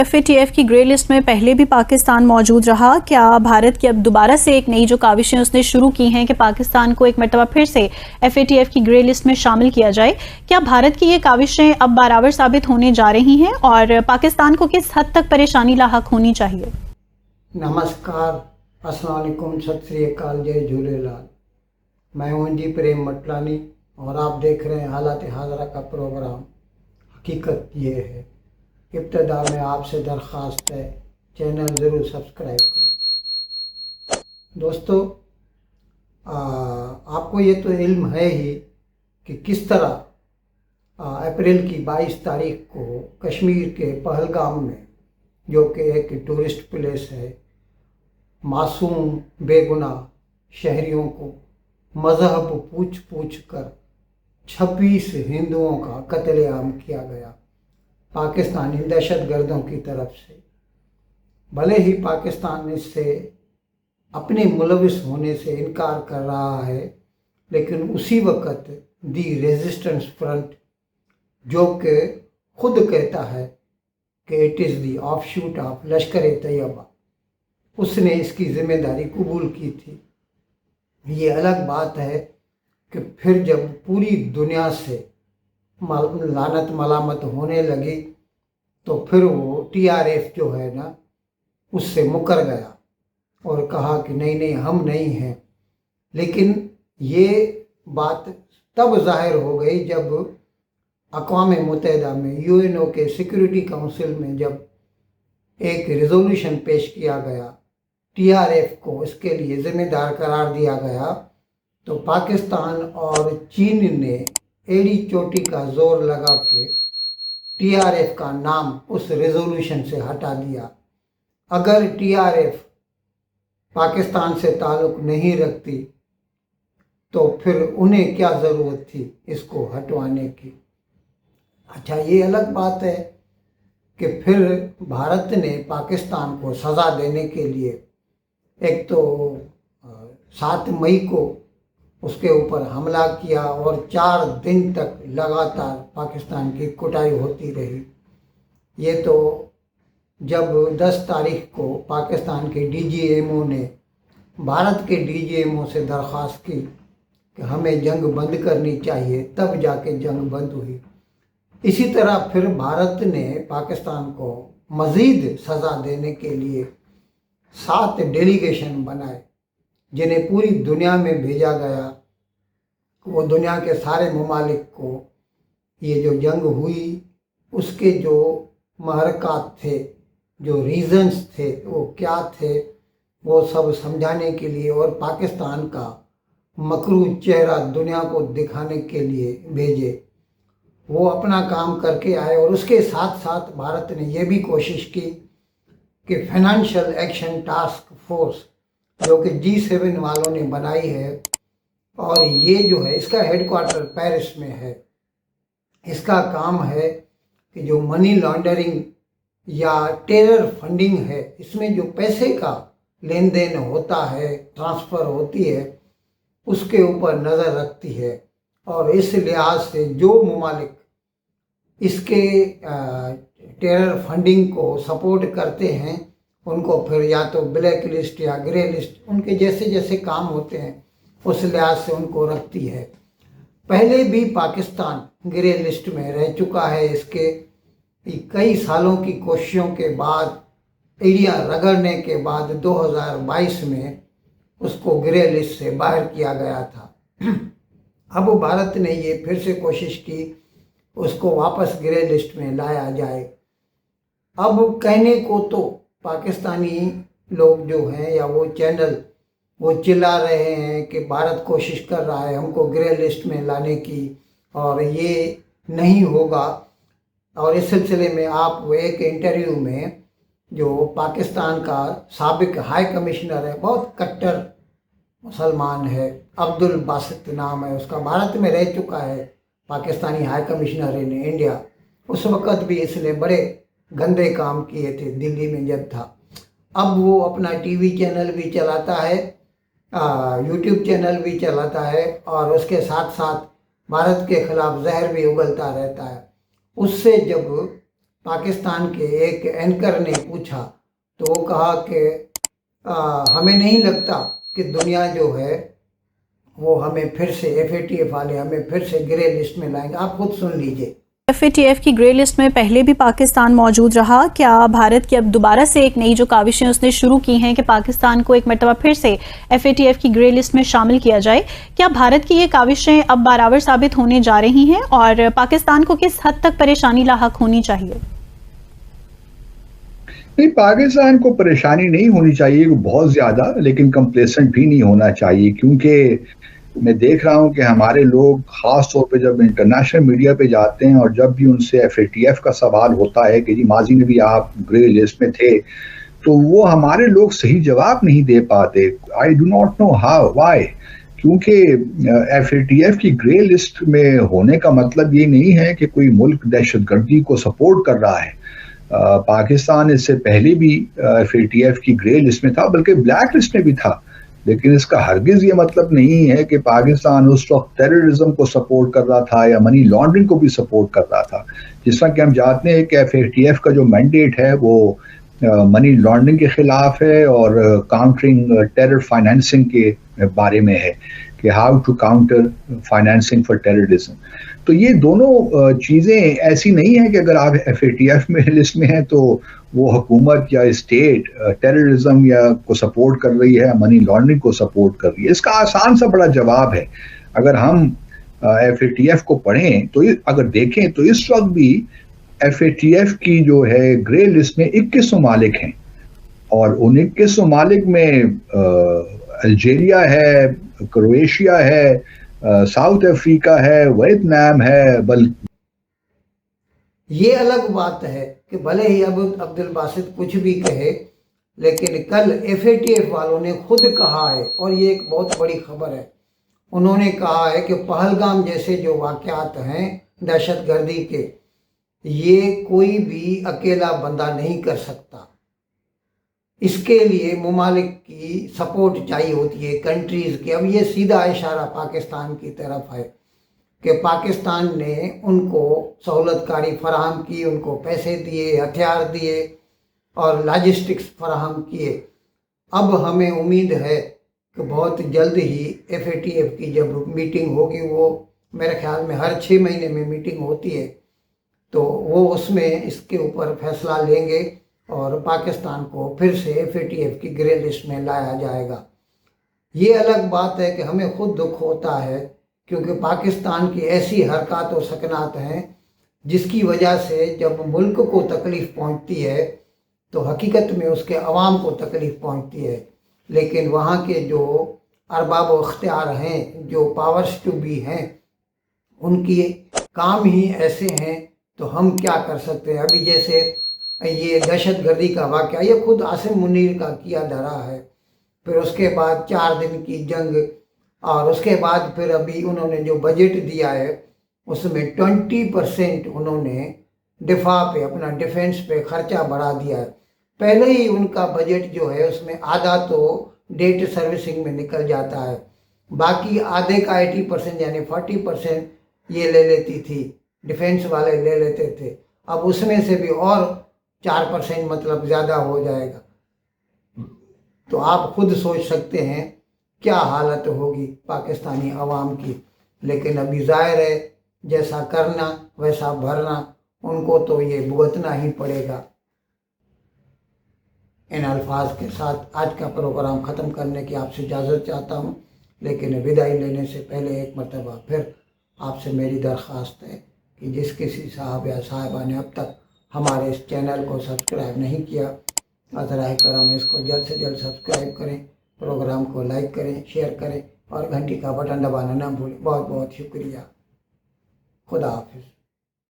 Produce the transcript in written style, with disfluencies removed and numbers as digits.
FATF کی grey list میں پہلے بھی پاکستان موجود رہا. کیا بھارت کی اب دوبارہ سے ایک نئی جو کاوشیں اس نے شروع کی ہیں کہ پاکستان کو ایک مرتبہ پھر سے FATF کی گرے لسٹ میں شامل کیا جائے، کیا بھارت کی یہ کاوشیں اب برابر ثابت ہونے جا رہی ہیں اور پاکستان کو کس حد تک پریشانی لاحق ہونی چاہیے؟ نمسکار، السلام علیکم، ست سری اکال، جے جھولے لال. میں ہوں جی پریم مٹلانی اور آپ دیکھ رہے ہیں حالات حاضرہ کا پروگرام. حقیقت یہ ہے، ابتدا میں آپ سے درخواست ہے چینل ضرور سبسکرائب کریں. دوستو، آپ کو یہ تو علم ہے ہی کہ کس طرح اپریل کی 22 تاریخ کو کشمیر کے پہلگام میں، جو کہ ایک ٹورسٹ پلیس ہے، معصوم بے گناہ شہریوں کو مذہب پوچھ کر 26 ہندوؤں کا قتل عام کیا گیا پاکستانی دہشت گردوں کی طرف سے. بھلے ہی پاکستان اس سے اپنے ملوث ہونے سے انکار کر رہا ہے، لیکن اسی وقت دی ریزسٹنس فرنٹ، جو کہ خود کہتا ہے کہ it is the of shoot of Lashkar Taiba, اس نے اس کی ذمہ داری قبول کی تھی. یہ الگ بات ہے کہ پھر جب پوری دنیا سے لعنت ملامت ہونے لگی تو پھر وہ TRF جو ہے نا، اس سے مکر گیا اور کہا کہ نہیں ہم نہیں ہیں. لیکن یہ بات تب ظاہر ہو گئی جب اقوام متحدہ میں UNO کے سیکیورٹی کونسل میں جب ایک ریزولوشن پیش کیا گیا، TRF کو اس کے لیے ذمہ دار قرار دیا گیا، تو پاکستان اور چین نے ایڑی چوٹی کا زور لگا کے TRF کا نام اس ریزولوشن سے ہٹا دیا. اگر TRF پاکستان سے تعلق نہیں رکھتی تو پھر انہیں کیا ضرورت تھی اس کو ہٹوانے کی. اچھا، یہ الگ بات ہے کہ پھر بھارت نے پاکستان کو سزا دینے کے لیے ایک تو 7 مئی کو اس کے اوپر حملہ کیا اور 4 دن تک لگاتار پاکستان کی کٹائی ہوتی رہی. یہ تو جب 10 تاریخ کو پاکستان کے DGMO نے بھارت کے DGMO سے درخواست کی کہ ہمیں جنگ بند کرنی چاہیے، تب جا کے جنگ بند ہوئی. اسی طرح پھر بھارت نے پاکستان کو مزید سزا دینے کے لیے 7 ڈیلیگیشن بنائے، جنہیں پوری دنیا میں بھیجا گیا. وہ دنیا کے سارے ممالک کو یہ جو جنگ ہوئی اس کے جو محرکات تھے، جو ریزنز تھے، وہ کیا تھے، وہ سب سمجھانے کے لیے اور پاکستان کا مکروہ چہرہ دنیا کو دکھانے کے لیے بھیجے. وہ اپنا کام کر کے آئے اور اس کے ساتھ ساتھ بھارت نے یہ بھی کوشش کی کہ فائنینشیل ایکشن ٹاسک فورس، جو کہ G7 والوں نے بنائی ہے، اور یہ جو ہے اس کا ہیڈ کوارٹر پیرس میں ہے. اس کا کام ہے کہ جو منی لانڈرنگ یا ٹیرر فنڈنگ ہے، اس میں جو پیسے کا لین دین ہوتا ہے، ٹرانسفر ہوتی ہے، اس کے اوپر نظر رکھتی ہے. اور اس لحاظ سے جو ممالک اس کے ٹیرر فنڈنگ کو سپورٹ کرتے ہیں، ان کو پھر یا تو بلیک لسٹ یا گرے لسٹ، ان کے جیسے کام ہوتے ہیں اس لحاظ سے ان کو رکھتی ہے. پہلے بھی پاکستان گرے لسٹ میں رہ چکا ہے. اس کے کئی سالوں کی کوششوں کے بعد، ایڑیاں رگڑنے کے بعد 2022 میں اس کو گرے لسٹ سے باہر کیا گیا تھا. اب بھارت نے یہ پھر سے کوشش کی اس کو واپس گرے لسٹ میں لایا جائے. اب کہنے کو تو پاکستانی لوگ جو ہیں یا وہ چینل، وہ چلا رہے ہیں کہ بھارت کوشش کر رہا ہے ہم کو گرے لسٹ میں لانے کی اور یہ نہیں ہوگا. اور اس سلسلے میں آپ وہ ایک انٹرویو میں جو پاکستان کا سابق ہائی کمشنر ہے، بہت کٹر مسلمان ہے، عبد الباسط نام ہے اس کا، بھارت میں رہ چکا ہے، Pakistani high commissioner in India. اس وقت بھی اس نے بڑے گندے کام کیے تھے دلی میں جب تھا. اب وہ اپنا TV چینل بھی چلاتا ہے، YouTube چینل بھی چلاتا ہے، اور اس کے ساتھ ساتھ بھارت کے خلاف زہر بھی اگلتا رہتا ہے. اس سے جب پاکستان کے ایک اینکر نے پوچھا تو وہ کہا کہ ہمیں نہیں لگتا کہ دنیا جو ہے وہ ہمیں پھر سے FATF والے ہمیں پھر سے گرے لسٹ میں لائیں گے. آپ خود سن لیجئے. FATF کی گرے لسٹ میں پہلے بھی پاکستان موجود رہا. کیا بھارت کی اب دوبارہ سے ایک نئی جو کاوشیں اس نے شروع کی ہیں کہ پاکستان کو ایک مرتبہ پھر سے FATF کی گرے لسٹ میں شامل کیا جائے، کیا بھارت کی یہ کاوشیں اب برابر ثابت ہونے جا رہی ہیں اور پاکستان کو کس حد تک پریشانی لاحق ہونی چاہیے؟ نہیں، پاکستان کو پریشانی نہیں ہونی چاہیے بہت زیادہ، لیکن کمپلیسنٹ بھی نہیں ہونا چاہیے، کیونکہ میں دیکھ رہا ہوں کہ ہمارے لوگ خاص طور پہ جب انٹرنیشنل میڈیا پہ جاتے ہیں اور جب بھی ان سے FATF کا سوال ہوتا ہے کہ جی ماضی میں بھی آپ گرے لسٹ میں تھے، تو وہ ہمارے لوگ صحیح جواب نہیں دے پاتے. I do not know how why, کیونکہ FATF کی گرے لسٹ میں ہونے کا مطلب یہ نہیں ہے کہ کوئی ملک دہشت گردی کو سپورٹ کر رہا ہے. پاکستان اس سے پہلے بھی FATF کی گرے لسٹ میں تھا، بلکہ بلیک لسٹ میں بھی تھا، لیکن اس کا ہرگز یہ مطلب نہیں ہے کہ پاکستان اس وقت ٹیررزم کو سپورٹ کر رہا تھا یا منی لانڈرنگ کو بھی سپورٹ کر رہا تھا. جس طرح کہ ہم جانتے ہیں کہ FATF کا جو مینڈیٹ ہے وہ منی لانڈرنگ کے خلاف ہے اور کاؤنٹرنگ ٹیرر فائنینسنگ کے بارے میں ہے کہ how to counter financing for terrorism. تو یہ دونوں چیزیں ایسی نہیں ہیں کہ اگر آپ FATF میں لسٹ میں ہیں تو وہ حکومت یا اسٹیٹ ٹیررزم یا کو سپورٹ کر رہی ہے، منی لانڈرنگ کو سپورٹ کر رہی ہے. اس کا آسان سا بڑا جواب ہے. اگر ہم FATF کو پڑھیں تو اگر دیکھیں تو اس وقت بھی FATF کی جو ہے گرے لسٹ میں 21 ممالک ہیں، اور ان 21 ممالک میں الجیریا ہے، کرویشیا ہے، ساؤتھ افریقہ ہے، ویتنام ہے. یہ الگ بات ہے کہ بھلے ہی اب عبد الباسط کچھ بھی کہے، لیکن کل FATF والوں نے خود کہا ہے، اور یہ ایک بہت بڑی خبر ہے، انہوں نے کہا ہے کہ پہلگام جیسے جو واقعات ہیں دہشت گردی کے، یہ کوئی بھی اکیلا بندہ نہیں کر سکتا. اس کے لیے ممالک کی سپورٹ چاہیے ہوتی ہے، کنٹریز کی. اب یہ سیدھا اشارہ پاکستان کی طرف ہے کہ پاکستان نے ان کو سہولت کاری فراہم کی، ان کو پیسے دیے، ہتھیار دیے اور لاجسٹکس فراہم کیے. اب ہمیں امید ہے کہ بہت جلد ہی FATF کی جب میٹنگ ہوگی، وہ میرے خیال میں ہر 6 مہینے میں میٹنگ ہوتی ہے، تو وہ اس میں اس کے اوپر فیصلہ لیں گے اور پاکستان کو پھر سے FATF کی گرے لسٹ میں لایا جائے گا. یہ الگ بات ہے کہ ہمیں خود دکھ ہوتا ہے، کیونکہ پاکستان کی ایسی حرکات و سکنات ہیں جس کی وجہ سے جب ملک کو تکلیف پہنچتی ہے تو حقیقت میں اس کے عوام کو تکلیف پہنچتی ہے. لیکن وہاں کے جو ارباب و اختیار ہیں، جو پاورز ٹو بی ہیں، ان کی کام ہی ایسے ہیں، تو ہم کیا کر سکتے ہیں. ابھی جیسے یہ دہشت گردی کا واقعہ، یہ خود عاصم منیر کا کیا دھرا ہے. پھر اس کے بعد 4 دن کی جنگ، اور اس کے بعد پھر ابھی انہوں نے جو بجٹ دیا ہے اس میں 20% انہوں نے دفاع پہ، اپنا ڈیفنس پہ خرچہ بڑھا دیا ہے. پہلے ہی ان کا بجٹ جو ہے اس میں آدھا تو ڈیٹ سروسنگ میں نکل جاتا ہے، باقی آدھے کا 80% یعنی 40% یہ لے لیتی تھی، ڈیفنس والے لے لیتے تھے. اب اس میں سے بھی اور 4% مطلب زیادہ ہو جائے گا. تو آپ خود سوچ سکتے ہیں کیا حالت ہوگی پاکستانی عوام کی. لیکن ابھی ظاہر ہے جیسا کرنا ویسا بھرنا، ان کو تو یہ بھگتنا ہی پڑے گا. ان الفاظ کے ساتھ آج کا پروگرام ختم کرنے کی آپ سے اجازت چاہتا ہوں، لیکن وداعی لینے سے پہلے ایک مرتبہ پھر آپ سے میری درخواست ہے کہ جس کسی صاحب یا صاحبہ نے اب تک ہمارے اس چینل کو سبسکرائب نہیں کیا، براہ کرم اس کو جلد سے جلد سبسکرائب کریں، پروگرام کو لائک کریں، شیئر کریں اور گھنٹی کا بٹن دبانا نہ بھولیں. بہت بہت شکریہ. خدا حافظ.